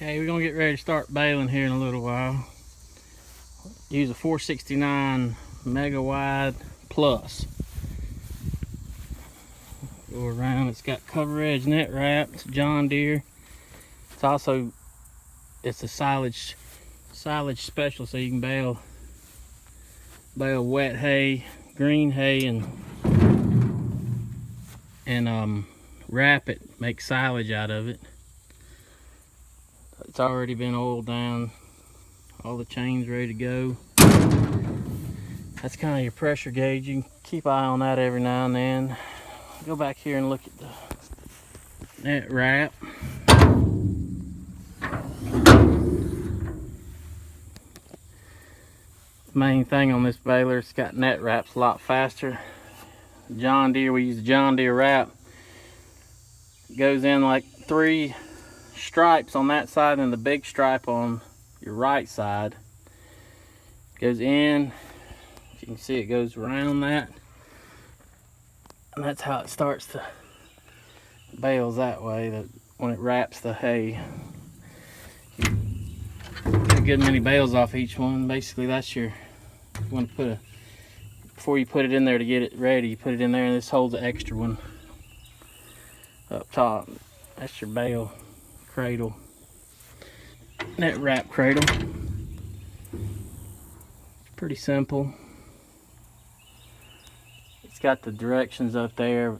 Okay, we're gonna get ready to start baling here in a little while. Use a 469 Mega Wide Plus. Go around. It's got cover edge net wrap. It's John Deere. It's a silage special, so you can bale wet hay, green hay, and wrap it, make silage out of it. It's already been oiled down, all the chains ready to go. That's kind of your pressure gauge. You can keep an eye on that every now and then. Go back here and look at the net wrap. Main thing on this baler, it's got net wraps a lot faster. John Deere, we use the John Deere wrap. It goes in like 3 stripes on that side and the big stripe on your right side. It goes in, as you can see, it goes around that, and that's how it starts to bales that way. That when it wraps the hay, you get a good many bales off each one. Basically, that's you want to put before you put it in there to get it ready, you put it in there, and this holds the extra one up top. That's your bale cradle, net wrap cradle. It's pretty simple. It's got the directions up there.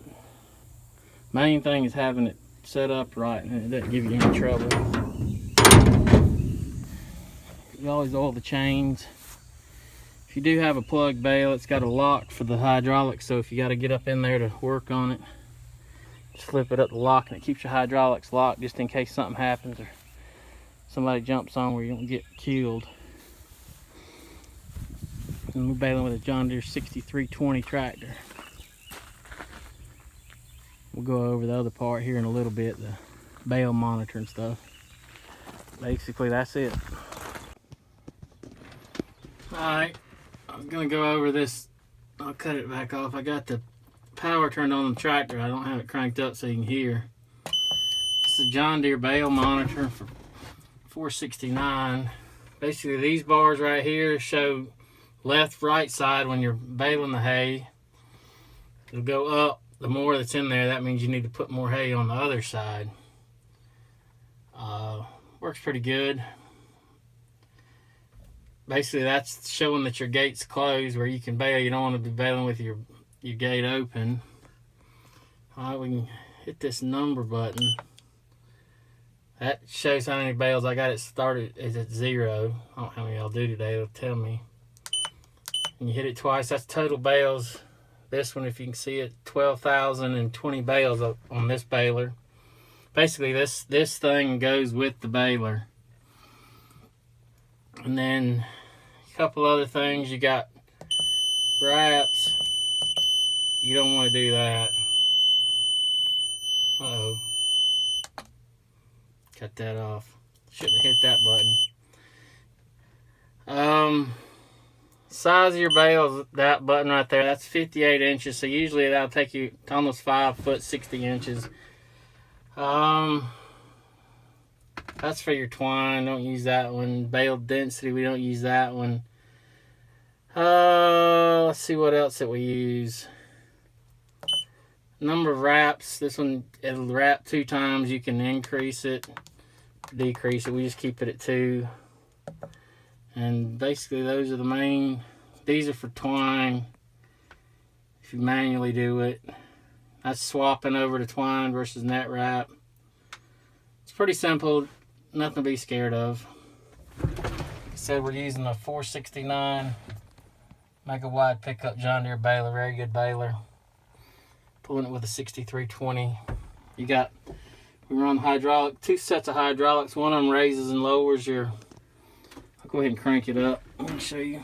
Main thing is having it set up right and it doesn't give you any trouble. You always oil the chains. If you do have a plug bale, it's got a lock for the hydraulics, so if you got to get up in there to work on it, just flip it up the lock and it keeps your hydraulics locked just in case something happens or somebody jumps on where you don't get killed. And we're baling with a John Deere 6320 tractor. We'll go over the other part here in a little bit, the bale monitor and stuff. Basically, that's it. Alright, I was going to go over this. I'll cut it back off. I got the power turned on the tractor. I don't have it cranked up so you can hear. It's the John Deere bale monitor for 469. Basically, these bars right here show left, right side when you're baling the hay. It'll go up. The more that's in there, that means you need to put more hay on the other side. Works pretty good. Basically, that's showing that your gate's closed where you can bale. You don't want to be baling with your gate open. Alright, we can hit this number button. That shows how many bales I got. It started is at 0. I don't know how many I'll do today. It'll tell me. And you hit it twice. That's total bales. This one, if you can see it, 12,020 bales on this baler. Basically, this thing goes with the baler. And then a couple other things. You got wraps. You don't want to do that. Uh-oh. Cut that off. Shouldn't have hit that button. Size of your bales, that button right there, that's 58 inches. So usually that'll take you almost 5 foot, 60 inches. That's for your twine. Don't use that one. Bale density, we don't use that one. Let's see what else that we use. Number of wraps. This one, it'll wrap 2 times. You can increase it, decrease it. We just keep it at 2. And basically those are the main. These are for twine. If you manually do it. That's swapping over to twine versus net wrap. It's pretty simple. Nothing to be scared of. Like I said, we're using a 469 Mega Wide pickup John Deere baler. Very good baler. Pulling it with a 6320. We run hydraulic, 2 sets of hydraulics. One of them raises and lowers your. I'll go ahead and crank it up. Let me show you.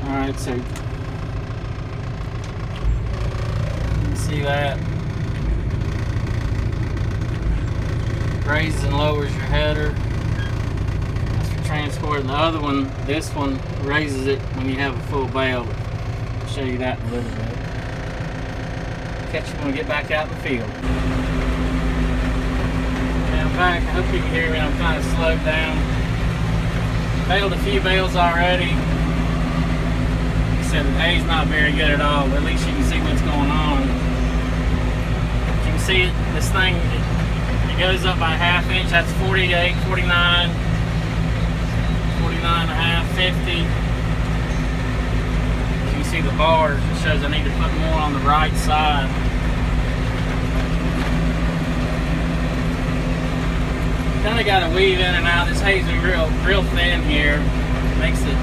Alright, so you can see that. Raises and lowers your header. That's for transport. And the other one, this one, raises it when you have a full bale. I'll show you that in a little bit. catch you when we get back out in the field. Now I'm back. I hope you can hear me. I'm kind of slowed down. Baled a few bales already. Like I said, the hay's not very good at all, but at least you can see what's going on. You can see it, this thing, it goes up by a ½ inch. That's 48, 49, 49 and a half, 50. You can see the bars. It shows I need to put more on the right side. Kind of got to weave in and out. This hay's real thin here. Makes it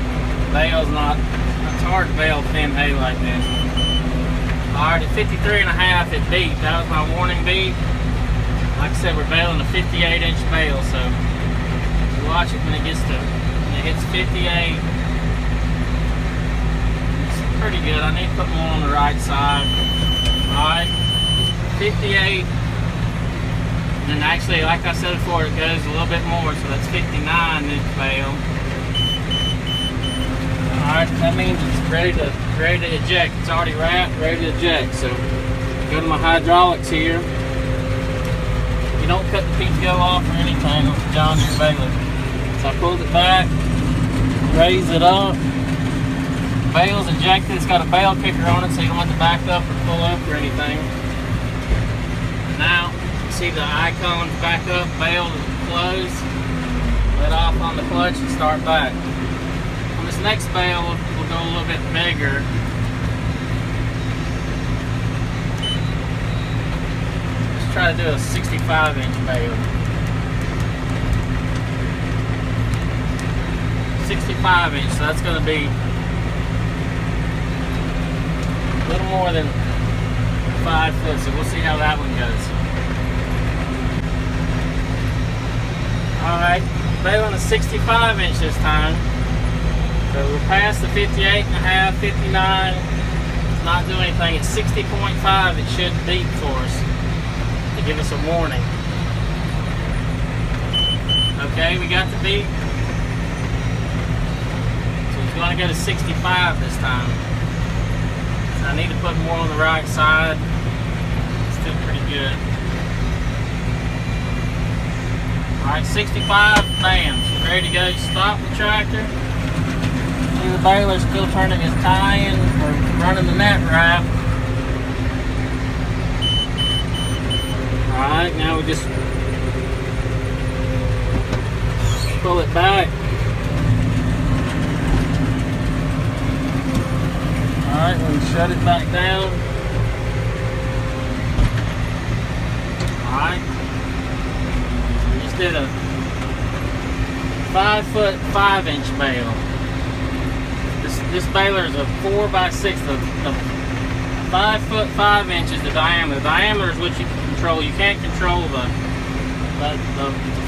bales not. It's hard to bale thin hay like this. All right, at 53 and a half, it beat. That was my warning beat. Like I said, we're baling a 58-inch bale, so watch it when it gets to. When it hits 58. It's pretty good. I need to put more on the right side. All right, 58. And actually, like I said before, it goes a little bit more, so that's 59-inch bale. Alright, that means it's ready to eject. It's already wrapped, ready to eject. So, go to my hydraulics here. You don't cut the PTO off or anything with the John Deere baler. So I pulled it back, raise it up. Bale's ejected. It's got a bale kicker on it, so you don't have to back up or pull up or anything. Now, see the icons back up, bale close, let off on the clutch and start back. On this next bale, we'll go a little bit bigger. Let's try to do a 65-inch bale. 65-inch, so that's going to be a little more than 5 foot, so we'll see how that one goes. Alright, baling a 65-inch this time. So we're past the 58 and a half, 59. It's not doing anything. It's 60.5. It should beep for us to give us a warning. Okay, we got the beep. So it's going to go to 65 this time. So I need to put more on the right side. It's still pretty good. Alright, 65, bam, she's ready to go. Stop the tractor. See the baler's still turning his tie-in or running the net wrap. Alright, now we just pull it back. Alright, we'll shut it back down. Alright. Did a 5 foot 5-inch bale. This baler is a 4x6. The 5 foot 5 inches the diameter. The diameter is what you can control. You can't control the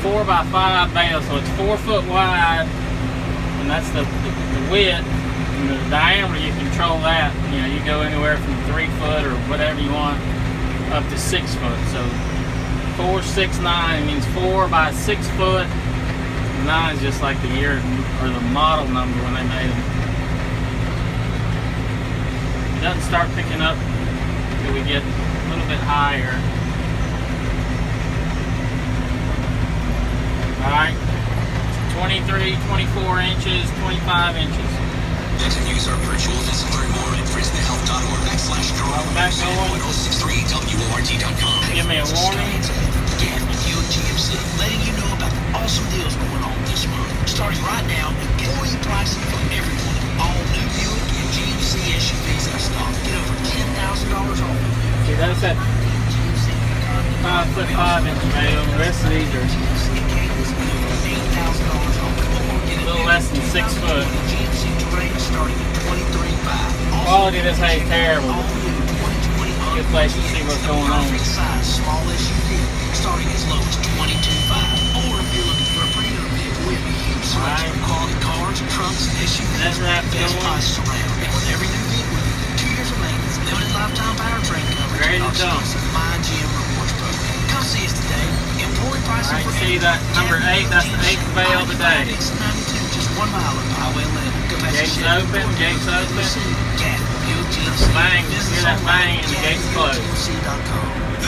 4x5 bale, so it's 4 foot wide, and that's the width. And the diameter, you control that. You know, you go anywhere from 3 foot or whatever you want up to 6 foot. So 469 means 4 by 6 foot. 9 is just like the year or the model number when they made them. It doesn't start picking up until we get a little bit higher. Alright, 23, 24 inches, 25 inches. Next use our virtual visit. Learn more at frisbeehealth.org/drone/063wort.com. Give me a warning. GMC, letting you know about the awesome deals going on this month. Starting right now, employee pricing for everyone. All new Buick and GMC SUVs in stock. Get over $10,000 off. See, that's that 5 foot 5-inch bale. The rest of these are a little less than 6 foot. Quality of this hay is terrible. Good place to see what's going on. Small SUV starting as low as $22,500. Or if you're looking for a premium vehicle with a huge selection of quality cars, trucks, and SUVs, that's best prices around. And with every new vehicle, 2 years of maintenance, limited lifetime powertrain coverage, ready to jump. My GM Rewards program. Come see us today. Employee pricing for see that number 8. That's the 8th bale of the day. It's 92, just 1 mile of Highway 11. Gates open. Gates open. Build GMC. Bang, Visit hear us that bang online and the at gate's closed. GMC.com.